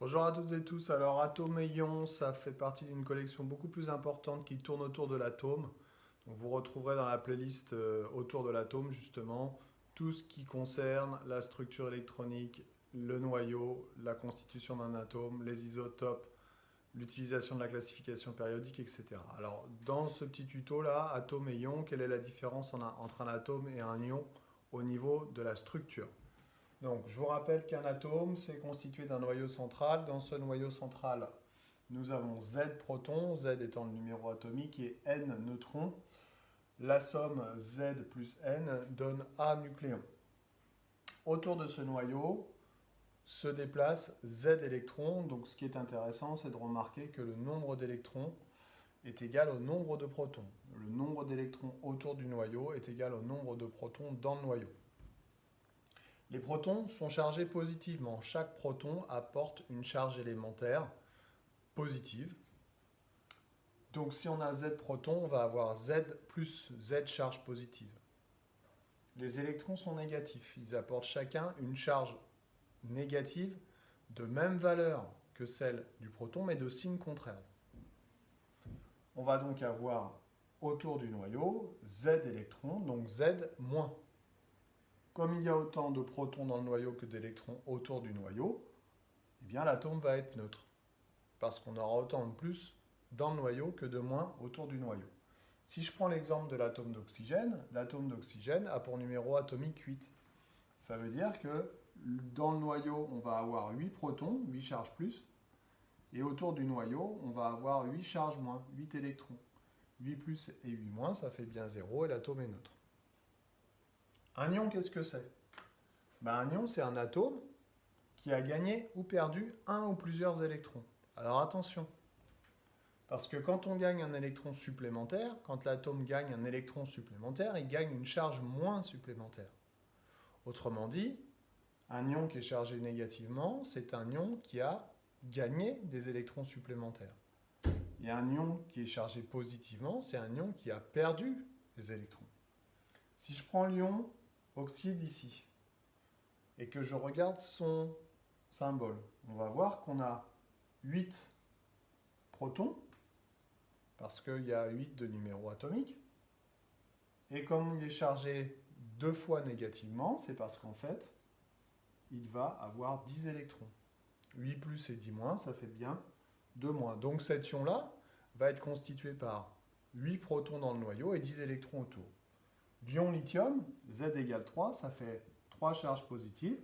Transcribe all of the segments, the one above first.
Bonjour à toutes et tous. Alors, atomes et ions, ça fait partie d'une collection beaucoup plus importante qui tourne autour de l'atome. Donc, vous retrouverez dans la playlist autour de l'atome, justement, tout ce qui concerne la structure électronique, le noyau, la constitution d'un atome, les isotopes, l'utilisation de la classification périodique, etc. Alors, dans ce petit tuto-là, atomes et ions, quelle est la différence entre un atome et un ion au niveau de la structure? Donc, je vous rappelle qu'un atome, c'est constitué d'un noyau central. Dans ce noyau central, nous avons Z protons, Z étant le numéro atomique, et N neutrons. La somme Z plus N donne A nucléons. Autour de ce noyau se déplacent Z électrons. Donc, ce qui est intéressant, c'est de remarquer que le nombre d'électrons est égal au nombre de protons. Le nombre d'électrons autour du noyau est égal au nombre de protons dans le noyau. Les protons sont chargés positivement. Chaque proton apporte une charge élémentaire positive. Donc si on a Z protons, on va avoir Z plus Z charge positive. Les électrons sont négatifs. Ils apportent chacun une charge négative de même valeur que celle du proton, mais de signe contraire. On va donc avoir autour du noyau Z électrons, donc Z moins. Comme il y a autant de protons dans le noyau que d'électrons autour du noyau, eh bien l'atome va être neutre, parce qu'on aura autant de plus dans le noyau que de moins autour du noyau. Si je prends l'exemple de l'atome d'oxygène a pour numéro atomique 8. Ça veut dire que dans le noyau, on va avoir 8 protons, 8 charges plus, et autour du noyau, on va avoir 8 charges moins, 8 électrons. 8 plus et 8 moins, ça fait bien 0, et l'atome est neutre. Un ion, qu'est-ce que c'est? Un ion, c'est un atome qui a gagné ou perdu un ou plusieurs électrons. Alors attention, parce que quand on gagne un électron supplémentaire, quand l'atome gagne un électron supplémentaire, il gagne une charge moins supplémentaire. Autrement dit, un ion qui est chargé négativement, c'est un ion qui a gagné des électrons supplémentaires. Et un ion qui est chargé positivement, c'est un ion qui a perdu des électrons. Si je prends l'ion oxyde ici, et que je regarde son symbole, on va voir qu'on a 8 protons, parce qu'il y a 8 de numéro atomique, et comme il est chargé 2 fois négativement, c'est parce qu'en fait, il va avoir 10 électrons. 8 plus et 10 moins, ça fait bien 2 moins. Donc cet ion-là va être constitué par 8 protons dans le noyau et 10 électrons autour. L'ion lithium, Z égale 3, ça fait 3 charges positives.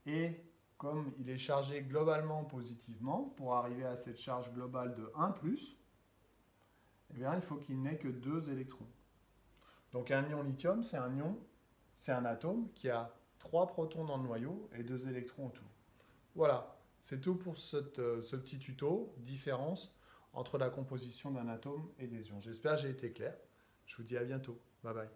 Et comme il est chargé globalement positivement, pour arriver à cette charge globale de 1+, eh bien, il faut qu'il n'ait que 2 électrons. Donc un ion lithium, c'est un atome qui a 3 protons dans le noyau et 2 électrons autour. Voilà, c'est tout pour ce petit tuto, différence entre la composition d'un atome et des ions. J'espère que j'ai été clair. Je vous dis à bientôt. Bye bye.